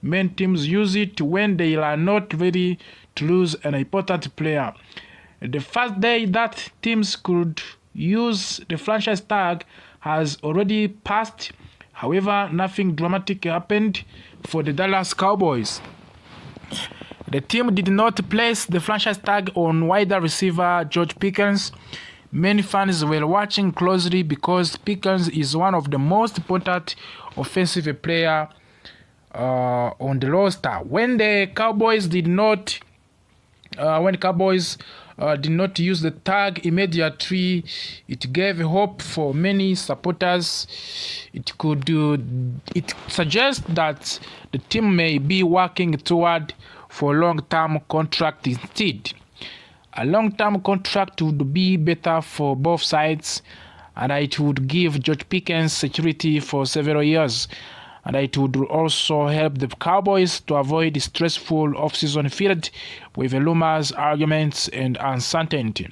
Many teams use it when they are not ready to lose an important player. The first day that teams could use the franchise tag has already passed. However, nothing dramatic happened for the Dallas Cowboys. The team did not place the franchise tag on wide receiver George Pickens. Many fans were watching closely because Pickens is one of the most important offensive players on the roster. When the Cowboys did not use the tag immediately, it gave hope for many supporters. It suggests that the team may be working toward for long-term contract instead. A long-term contract would be better for both sides, and it would give George Pickens security for several years, and it would also help the Cowboys to avoid stressful offseason filled with rumors, arguments, and uncertainty.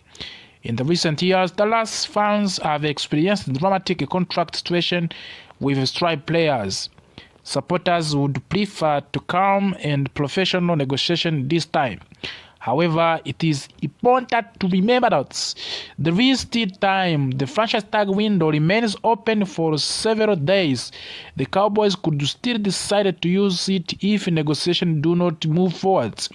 In the recent years, Dallas fans have experienced dramatic contract situation with strike players. Supporters would prefer to calm and professional negotiation this time. However, it is important to remember that there is still time. The franchise tag window remains open for several days. The Cowboys could still decide to use it if negotiations do not move forward.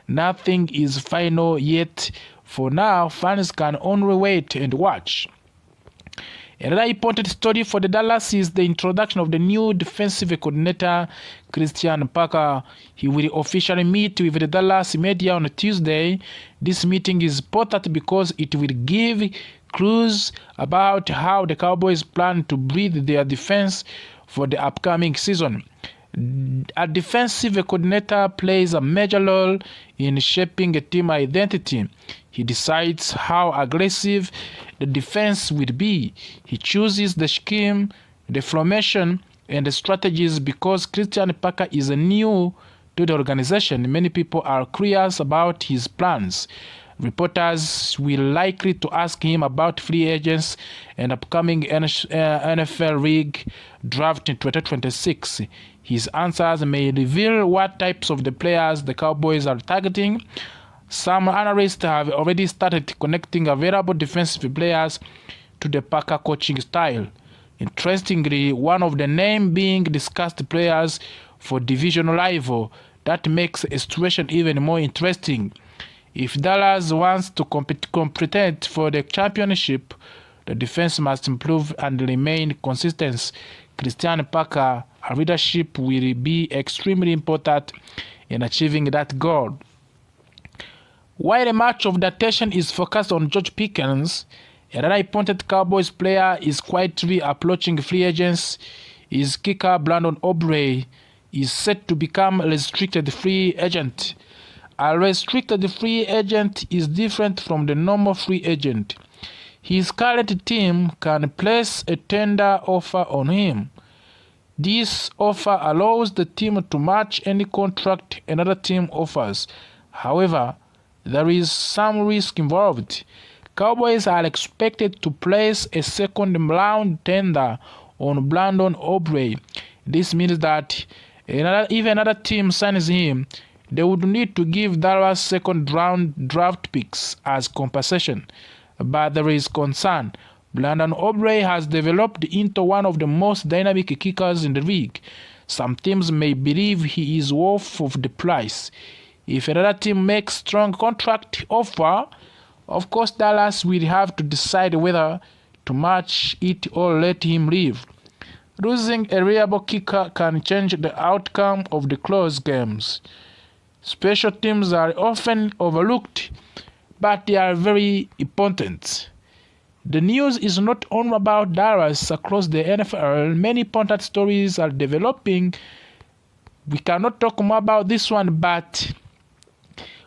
Nothing is final yet. For now, fans can only wait and watch. Another important story for the Dallas is the introduction of the new defensive coordinator, Christian Parker. He will officially meet with the Dallas media on Tuesday. This meeting is important because it will give clues about how the Cowboys plan to build their defense for the upcoming season. A defensive coordinator plays a major role in shaping a team identity. He decides how aggressive the defense will be. He chooses the scheme, the formation, and the strategies. Because Christian Parker is new to the organization, many people are curious about his plans. Reporters will likely to ask him about free agents and upcoming NFL League draft in 2026. His answers may reveal what types of the players the Cowboys are targeting. Some analysts have already started connecting available defensive players to the Parker coaching style. Interestingly, one of the names being discussed players for division rival. That makes a situation even more interesting. If Dallas wants to compete for the championship, the defense must improve and remain consistent. Christian Parker leadership will be extremely important in achieving that goal. While much of the attention is focused on George Pickens, another important Cowboys player is quietly approaching free agents. His kicker Brandon Aubrey is set to become a restricted free agent. A restricted free agent is different from the normal free agent. His current team can place a tender offer on him. This offer allows the team to match any contract another team offers. However, there is some risk involved. Cowboys are expected to place a second-round tender on Brandon Aubrey. This means that if another team signs him, they would need to give Dallas second-round draft picks as compensation. But there is concern. Brandon Aubrey has developed into one of the most dynamic kickers in the league. Some teams may believe he is worth of the price. If another team makes strong contract offer, of course Dallas will have to decide whether to match it or let him leave. Losing a reliable kicker can change the outcome of the close games. Special teams are often overlooked, but they are very important. The news is not only about Dallas. Across the NFL, many important stories are developing. We cannot talk more about this one, but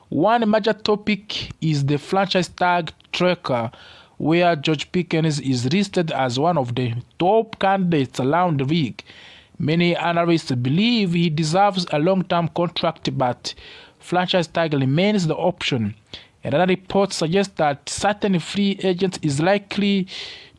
one major topic is the franchise tag tracker, where George Pickens is listed as one of the top candidates around the league. Many analysts believe he deserves a long-term contract, but franchise tag remains the option. Another report suggests that certain free agents is likely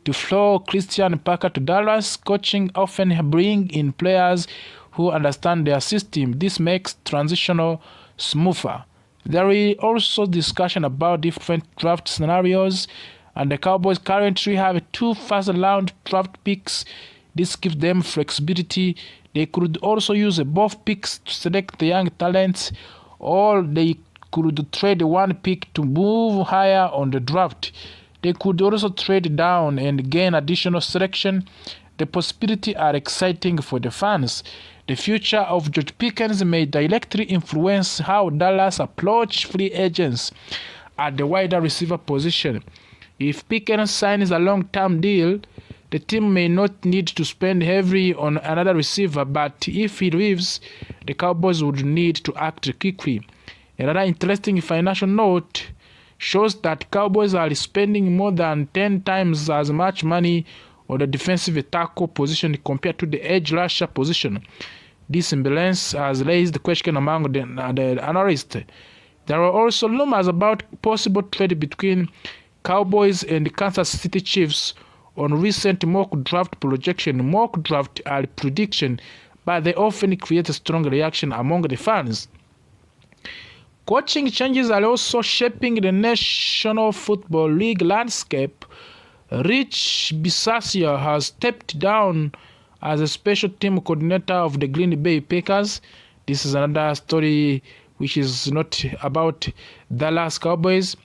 to flow Christian Parker to Dallas. Coaching often bring in players who understand their system. This makes transitional smoother. There is also discussion about different draft scenarios, and the Cowboys currently have 2 first-round draft picks. This gives them flexibility. They could also use both picks to select the young talents, or they could trade 1 pick to move higher on the draft. They could also trade down and gain additional selection. The possibilities are exciting for the fans. The future of George Pickens may directly influence how Dallas approach free agents at the wider receiver position. If Pickens signs a long-term deal, the team may not need to spend heavily on another receiver, but if he leaves, the Cowboys would need to act quickly. Another interesting financial note shows that Cowboys are spending more than 10 times as much money on the defensive tackle position compared to the edge rusher position. This imbalance has raised the question among the analysts. There are also rumors about possible trade between Cowboys and Kansas City Chiefs on recent mock draft projection. Mock draft are prediction, but they often create a strong reaction among the fans. Coaching changes are also shaping the National Football League landscape. Rich Bisaccia has stepped down as a special team coordinator of the Green Bay Packers. This is another story which is not about Dallas Cowboys.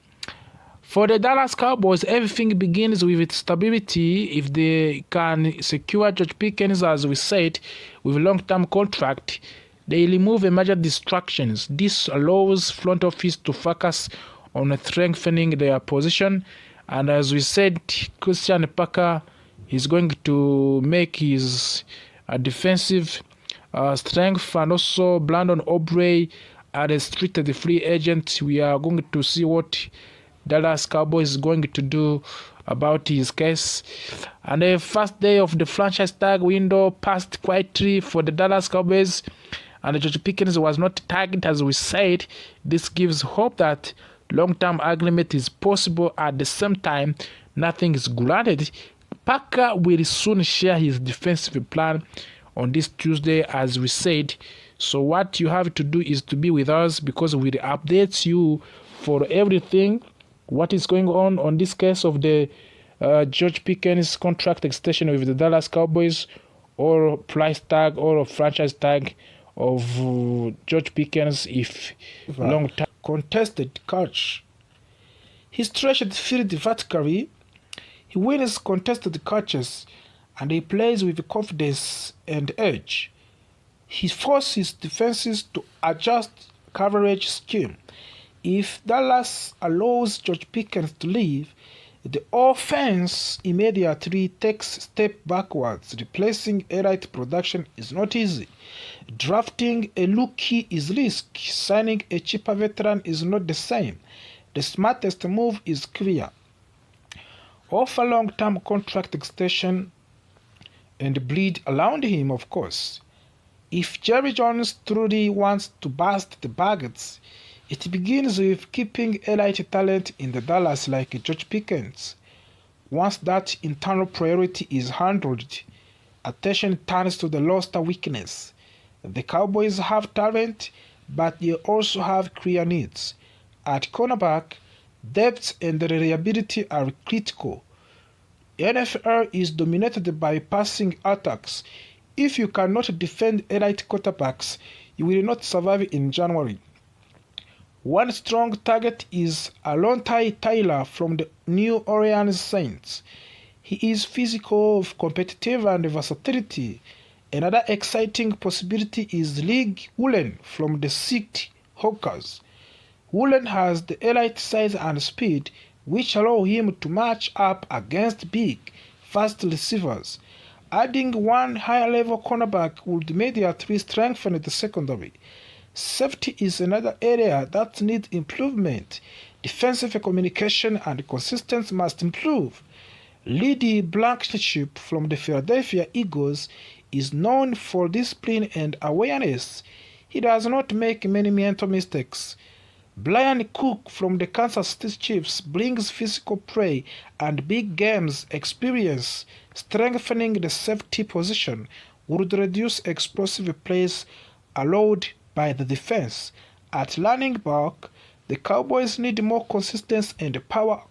For the Dallas Cowboys, everything begins with stability. If they can secure George Pickens, as we said, with a long-term contract, they remove major distractions. This allows front office to focus on strengthening their position. And as we said, Christian Parker is going to make his defensive strength, and also Brandon Aubrey are restricted free agent. We are going to see what Dallas Cowboys is going to do about his case. And the first day of the franchise tag window passed quietly for the Dallas Cowboys, and George Pickens was not tagged, as we said. This gives hope that long-term agreement is possible. At the same time, nothing is granted. Parker will soon share his defensive plan on this Tuesday, as we said. So what you have to do is to be with us, because we'll update you for everything what is going on this case of the George Pickens contract extension with the Dallas Cowboys, or price tag or franchise tag of George Pickens if long-term contested catch. He stretched the field vertically, he wins contested catches, and he plays with confidence and edge. He forces defenses to adjust coverage scheme. If Dallas allows George Pickens to leave, the offense immediately takes a step backwards. Replacing elite production is not easy. Drafting a rookie is risky. Signing a cheaper veteran is not the same. The smartest move is clear. Offer long-term contract extension and bleed around him, of course. If Jerry Jones truly wants to bust the buckets, it begins with keeping elite talent in the Dallas like George Pickens. Once that internal priority is handled, attention turns to the roster weakness. The Cowboys have talent, but they also have clear needs. At cornerback, depth and reliability are critical. NFL is dominated by passing attacks. If you cannot defend elite quarterbacks, you will not survive in January. One strong target is Alontae Taylor from the New Orleans Saints. He is physical, competitive, and versatility. Another exciting possibility is League Woolen from the Seahawks. Woolen has the elite size and speed, which allow him to match up against big, fast receivers. Adding one higher-level cornerback would immediately strengthen the secondary. Safety is another area that needs improvement. Defensive communication and consistency must improve. Lady Blankenship from the Philadelphia Eagles is known for discipline and awareness. He does not make many mental mistakes. Brian Cook from the Kansas City Chiefs brings physical play and big games experience, strengthening the safety position. would reduce explosive plays allowed by the defense. At running back, the Cowboys need more consistency and power.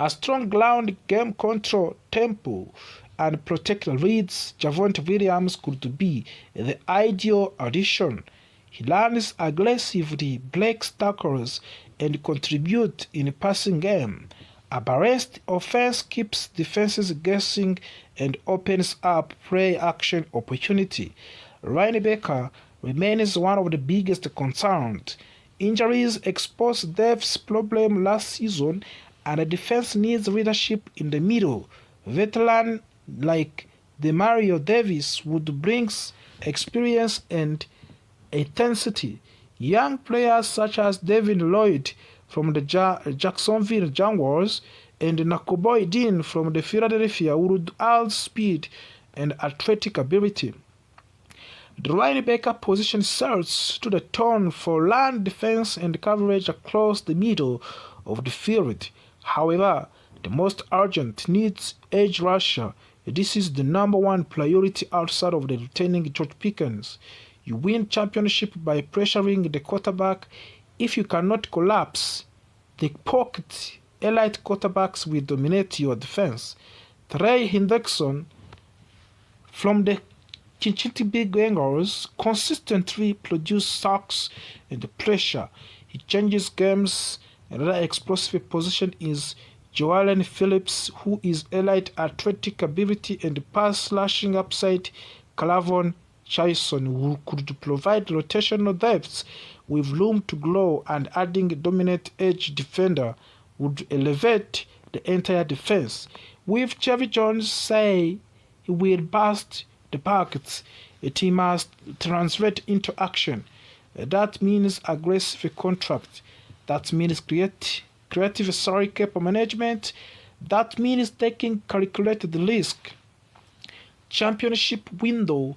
A strong ground game control, tempo, and protect reads, Javonte Williams could be the ideal addition. He runs aggressively, breaks tackles, and contributes in the passing game. A balanced offense keeps defenses guessing and opens up play-action opportunity. Linebacker remains one of the biggest concerns. Injuries exposed Dev's problem last season, and the defense needs leadership in the middle. Veteran like Demario Davis would bring experience and intensity. Young players such as Devin Lloyd from the Jacksonville Jaguars and Nakobe Dean from the Philadelphia would add speed and athletic ability. The linebacker position sets to the tone for run defense and coverage across the middle of the field. However, the most urgent needs edge rusher. This is the number one priority outside of the retaining George Pickens. You win championship by pressuring the quarterback. If you cannot collapse the pocket, elite quarterbacks will dominate your defense. Trey Hendrickson from the Cincinnati Bengals consistently produces sacks and pressure. He changes games. Another explosive position is Joellen Phillips, who is elite athletic ability and pass slashing upside. Clavon Chason, who could provide rotational depth with room to grow, and adding a dominant edge defender would elevate the entire defense. With Jerry Jones say he will bust the pockets, a team must translate into action. That means aggressive contract. That means creative salary cap management. That means taking calculated risk. Championship window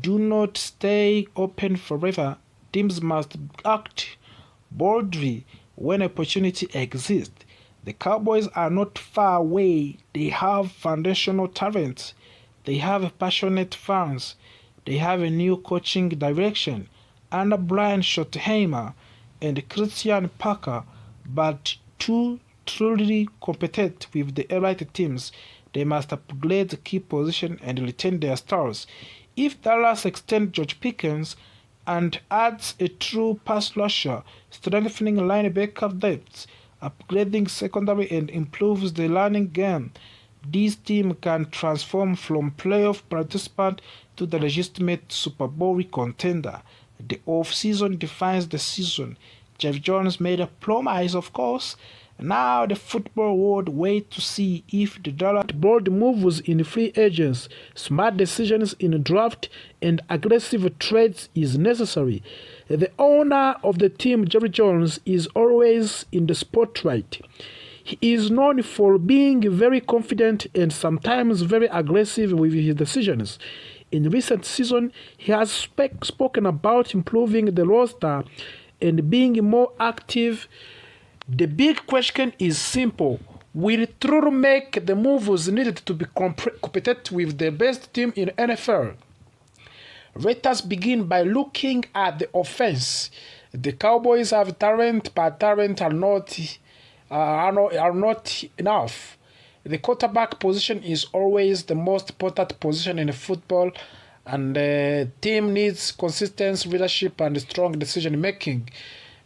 do not stay open forever. Teams must act boldly when opportunity exists. The Cowboys are not far away. They have foundational talent. They have passionate fans. They have a new coaching direction under Brian Schottenheimer and Christian Parker, but to truly compete with the elite teams, they must upgrade the key position and retain their stars. If Dallas extends George Pickens and adds a true pass rusher, strengthening linebacker depth, upgrading secondary, and improves the running game, this team can transform from playoff participant to the legitimate Super Bowl contender. The off-season defines the season. Jeff Jones made a promise, of course. Now the football world waits to see if the Dallas bold moves in free agents, smart decisions in draft, and aggressive trades is necessary. The owner of the team, Jerry Jones, is always in the spotlight. He is known for being very confident and sometimes very aggressive with his decisions. In recent season, he has spoken about improving the roster and being more active. The big question is simple. Will True make the moves needed to be competitive with the best team in NFL? Let us begin by looking at the offense. The Cowboys have talent, but talent are not enough. The quarterback position is always the most important position in football, and the team needs consistent leadership and strong decision making.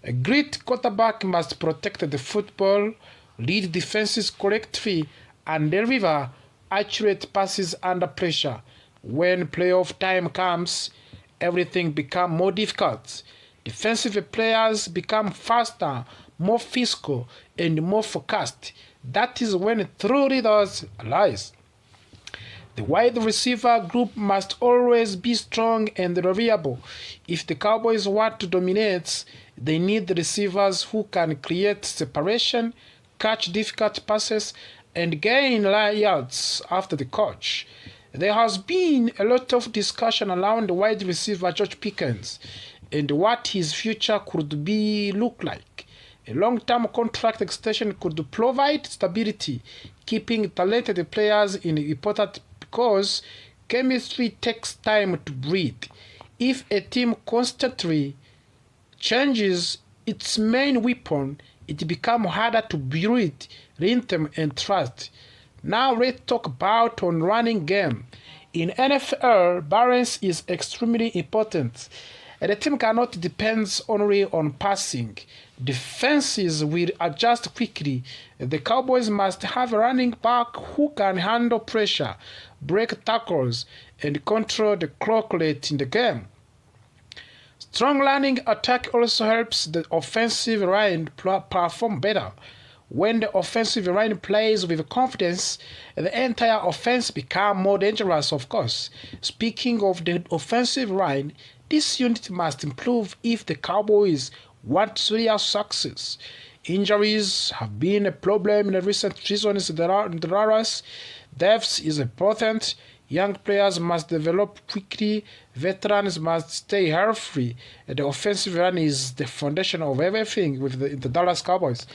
A great quarterback must protect the football, lead defenses correctly, and deliver accurate passes under pressure. When playoff time comes, everything becomes more difficult. Defensive players become faster, more physical, and more focused. That is when true leaders arise. The wide receiver group must always be strong and reliable. If the Cowboys want to dominate, they need receivers who can create separation, catch difficult passes, and gain yards after the catch. There has been a lot of discussion around the wide receiver George Pickens and what his future could look like. A long-term contract extension could provide stability, keeping talented players in important because chemistry takes time to breathe. If a team constantly changes its main weapon, it becomes harder to build rhythm and trust. Now let's talk about on running game. In NFL, balance is extremely important. The team cannot depend only on passing. Defenses will adjust quickly. The Cowboys must have a running back who can handle pressure, break tackles, and control the clock late in the game. Strong running attack also helps the offensive line perform better. When the offensive line plays with confidence, the entire offense becomes more dangerous, of course. Speaking of the offensive line, this unit must improve if the Cowboys want serious success. Injuries have been a problem in the recent seasons in the Dallas. Depth is important. Young players must develop quickly. Veterans must stay healthy. The offensive line is the foundation of everything with the Dallas Cowboys.